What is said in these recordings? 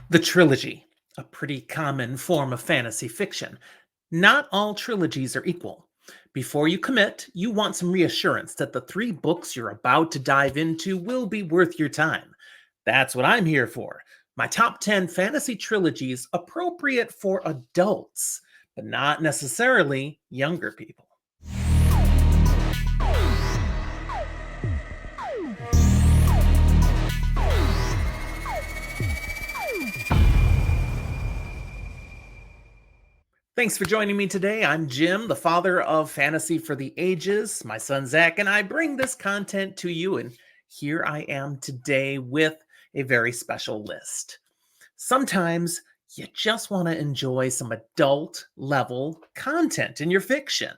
The trilogy, a pretty common form of fantasy fiction. Not all trilogies are equal. Before you commit, you want some reassurance that the three books you're about to dive into will be worth your time. That's what I'm here for. My top 10 fantasy trilogies appropriate for adults, but not necessarily younger people. Thanks for joining me today. I'm Jim, the father of Fantasy for the Ages. My son Zach and I bring this content to you, and here I am today with a very special list. Sometimes you just want to enjoy some adult level content in your fiction.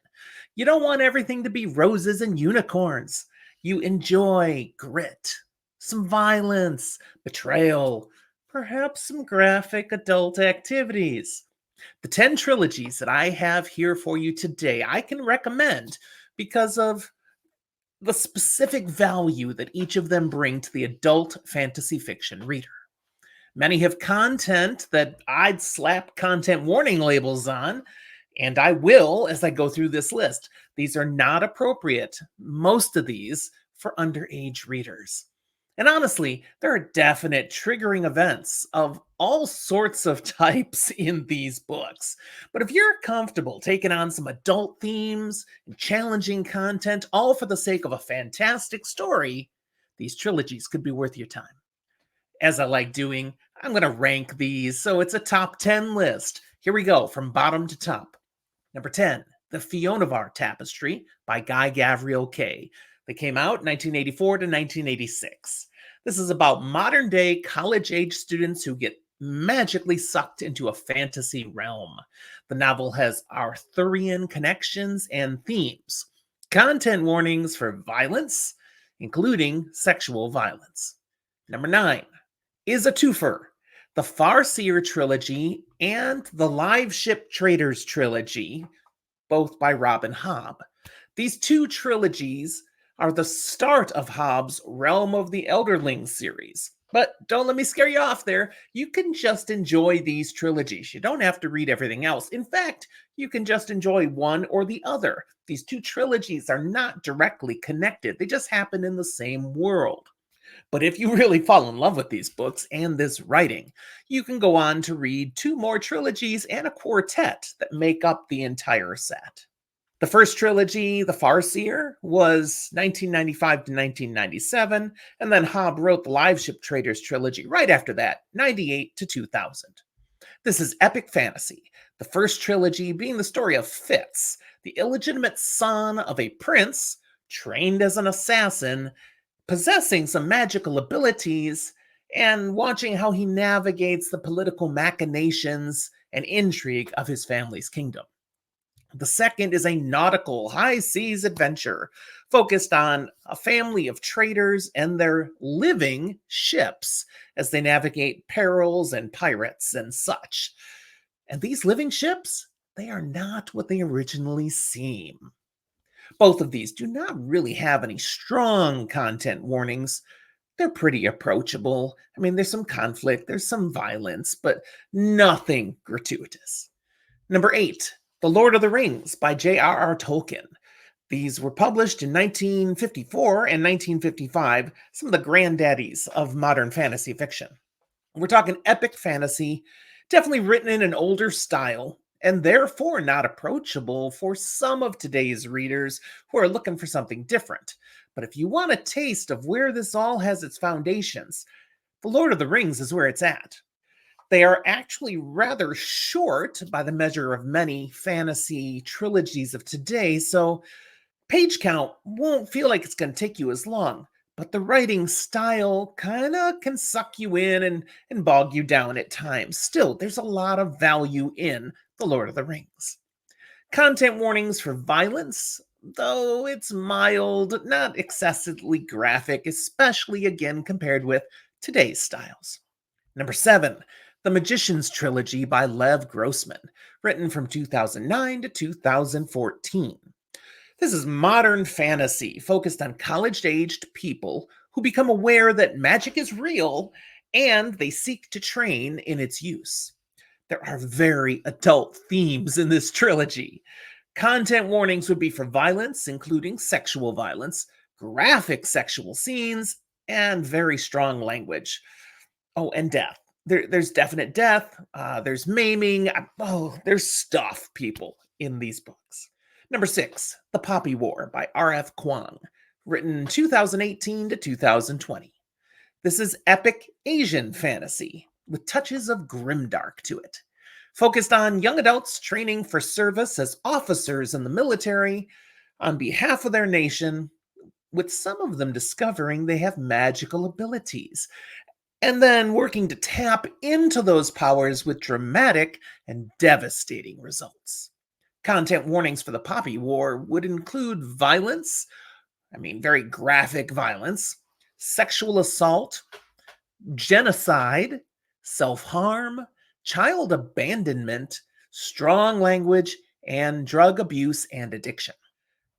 You don't want everything to be roses and unicorns. You enjoy grit, some violence, betrayal, perhaps some graphic adult activities. The 10 trilogies that I have here for you today, I can recommend because of the specific value that each of them bring to the adult fantasy fiction reader. Many have content that I'd slap content warning labels on, and I will as I go through this list. These are not appropriate, most of these, for underage readers. And honestly, there are definite triggering events of all sorts of types in these books. But if you're comfortable taking on some adult themes and challenging content, all for the sake of a fantastic story, these trilogies could be worth your time. As I like doing, I'm going to rank these so it's a top 10 list. Here we go from bottom to top. Number 10, The Fionavar Tapestry by Guy Gavriel Kay. They came out 1984 to 1986. This is about modern day college age students who get magically sucked into a fantasy realm. The novel has Arthurian connections and themes. Content warnings for violence, including sexual violence. Number 9 is a twofer, the Farseer trilogy and the Live Ship Traders trilogy, both by Robin Hobb. These two trilogies are the start of Hobb's Realm of the Elderlings series. But don't let me scare you off there. You can just enjoy these trilogies. You don't have to read everything else. In fact, you can just enjoy one or the other. These two trilogies are not directly connected. They just happen in the same world. But if you really fall in love with these books and this writing, you can go on to read two more trilogies and a quartet that make up the entire set. The first trilogy, The Farseer, was 1995 to 1997, and then Hobb wrote the Live Ship Traders trilogy right after that, 98 to 2000. This is epic fantasy, the first trilogy being the story of Fitz, the illegitimate son of a prince trained as an assassin, possessing some magical abilities, and watching how he navigates the political machinations and intrigue of his family's kingdom. The second is a nautical high seas adventure focused on a family of traders and their living ships as they navigate perils and pirates and such. And these living ships, they are not what they originally seem. Both of these do not really have any strong content warnings. They're pretty approachable. I mean, there's some conflict, there's some violence, but nothing gratuitous. Number 8, The Lord of the Rings by J.R.R. Tolkien. These were published in 1954 and 1955, some of the granddaddies of modern fantasy fiction. We're talking epic fantasy, definitely written in an older style, and therefore not approachable for some of today's readers who are looking for something different. But if you want a taste of where this all has its foundations, The Lord of the Rings is where it's at. They are actually rather short by the measure of many fantasy trilogies of today, so page count won't feel like it's going to take you as long, but the writing style kind of can suck you in and bog you down at times. Still, there's a lot of value in The Lord of the Rings. Content warnings for violence, though it's mild, not excessively graphic, especially again compared with today's styles. Number 7, The Magician's Trilogy by Lev Grossman, written from 2009 to 2014. This is modern fantasy focused on college-aged people who become aware that magic is real and they seek to train in its use. There are very adult themes in this trilogy. Content warnings would be for violence, including sexual violence, graphic sexual scenes, and very strong language. Oh, and death. There's definite death. There's maiming. There's stuff, people, in these books. Number 6, The Poppy War by R.F. Kuang, written 2018 to 2020. This is epic Asian fantasy with touches of grimdark to it. Focused on young adults training for service as officers in the military on behalf of their nation, with some of them discovering they have magical abilities, and then working to tap into those powers with dramatic and devastating results. Content warnings for the Poppy War would include violence, very graphic violence, sexual assault, genocide, self harm, child abandonment, strong language, and drug abuse and addiction.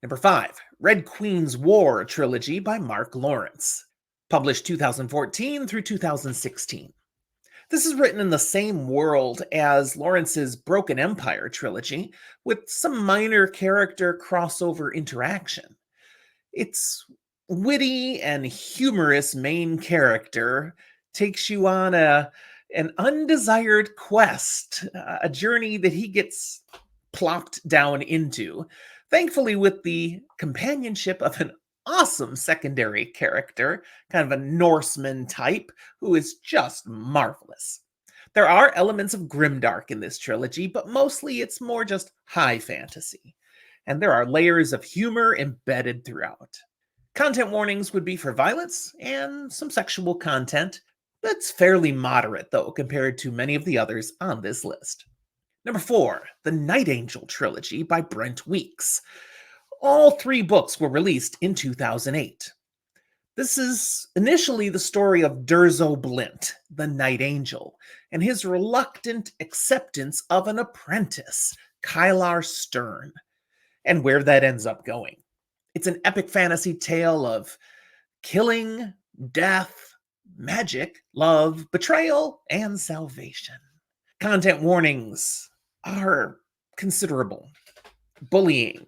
Number 5, Red Queen's War trilogy by Mark Lawrence, published 2014 through 2016. This is written in the same world as Lawrence's Broken Empire trilogy, with some minor character crossover interaction. Its witty and humorous main character takes you on an undesired quest, a journey that he gets plopped down into, thankfully with the companionship of an awesome secondary character, kind of a Norseman type, who is just marvelous. There are elements of grimdark in this trilogy, but mostly it's more just high fantasy. And there are layers of humor embedded throughout. Content warnings would be for violence and some sexual content. That's fairly moderate, though, compared to many of the others on this list. Number 4, The Night Angel trilogy by Brent Weeks. All 3 books were released in 2008. This is initially the story of Durzo Blint, the Night Angel, and his reluctant acceptance of an apprentice, Kylar Stern, and where that ends up going. It's an epic fantasy tale of killing, death, magic, love, betrayal, and salvation. Content warnings are considerable. Bullying,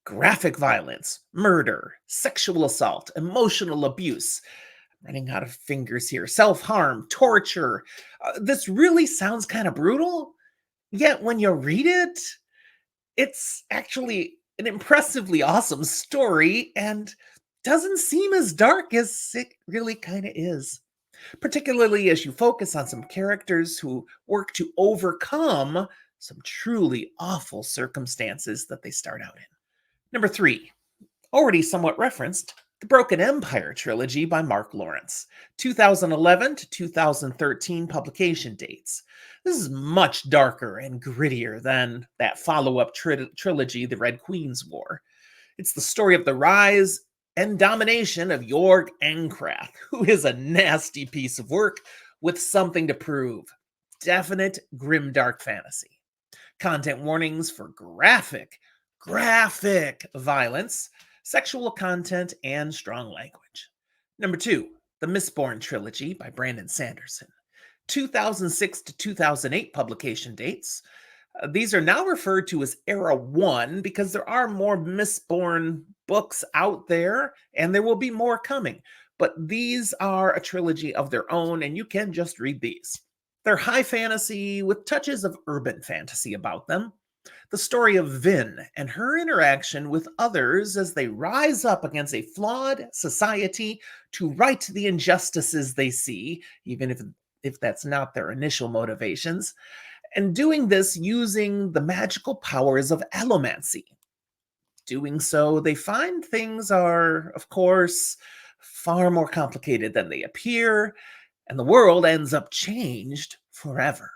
graphic violence, murder, sexual assault, emotional abuse. I'm running out of fingers here. Self-harm, torture. This really sounds kind of brutal, yet when you read it, it's actually an impressively awesome story and doesn't seem as dark as it really kind of is, particularly as you focus on some characters who work to overcome some truly awful circumstances that they start out in. Number 3, already somewhat referenced, the Broken Empire trilogy by Mark Lawrence, 2011 to 2013 publication dates. This is much darker and grittier than that follow-up trilogy, The Red Queen's War. It's the story of the rise and domination of Jorg Ankrath, who is a nasty piece of work with something to prove. Definite grimdark fantasy. Content warnings for graphic violence, sexual content, and strong language. Number 2, The Mistborn trilogy by Brandon Sanderson, 2006 to 2008 publication dates. These are now referred to as Era 1 because there are more Mistborn books out there, and there will be more coming. But these are a trilogy of their own, and you can just read these. They're high fantasy with touches of urban fantasy about them. The story of Vin and her interaction with others as they rise up against a flawed society to right the injustices they see, even if that's not their initial motivations, and doing this using the magical powers of allomancy. Doing so, they find things are, of course, far more complicated than they appear, and the world ends up changed forever.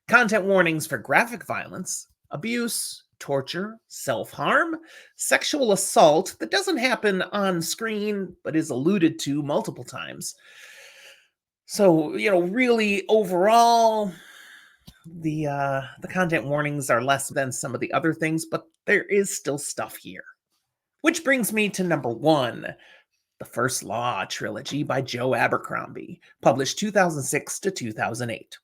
Content warnings for graphic violence, abuse, torture, self-harm, sexual assault that doesn't happen on screen but is alluded to multiple times. So, really overall, the content warnings are less than some of the other things, but there is still stuff here. Which brings me to number 1, The First Law trilogy by Joe Abercrombie, published 2006 to 2008.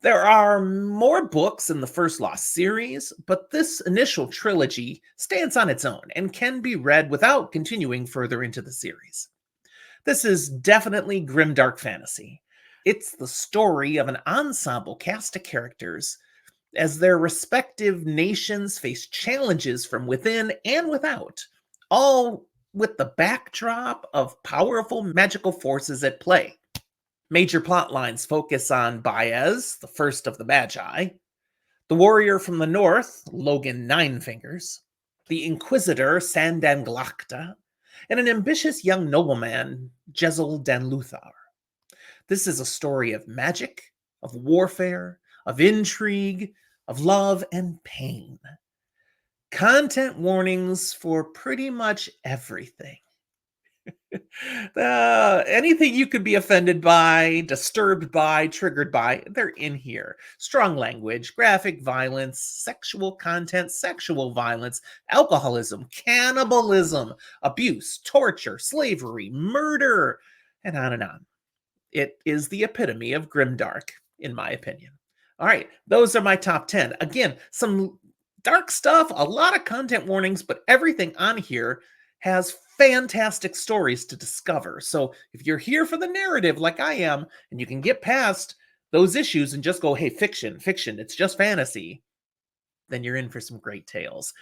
There are more books in the First Law series, but this initial trilogy stands on its own and can be read without continuing further into the series. This is definitely grimdark fantasy. It's the story of an ensemble cast of characters as their respective nations face challenges from within and without, all with the backdrop of powerful magical forces at play. Major plot lines focus on Baez, the first of the Magi, the warrior from the north, Logan Ninefingers, the inquisitor Sandanglakta, and an ambitious young nobleman, Jezel Danluthar. This is a story of magic, of warfare, of intrigue, of love and pain. Content warnings for pretty much everything. Anything you could be offended by, disturbed by, triggered by, they're in here. Strong language, graphic violence, sexual content, sexual violence, alcoholism, cannibalism, abuse, torture, slavery, murder, and on and on. It is the epitome of grimdark, in my opinion. All right, those are my top 10. Again, some dark stuff, a lot of content warnings, but everything on here has fantastic stories to discover. So if you're here for the narrative like I am, and you can get past those issues and just go, hey, fiction, fiction, it's just fantasy, then you're in for some great tales.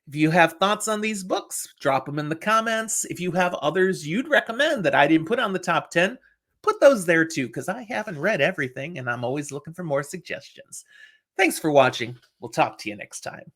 If you have thoughts on these books, drop them in the comments. If you have others you'd recommend that I didn't put on the top 10, put those there too, because I haven't read everything and I'm always looking for more suggestions. Thanks for watching. We'll talk to you next time.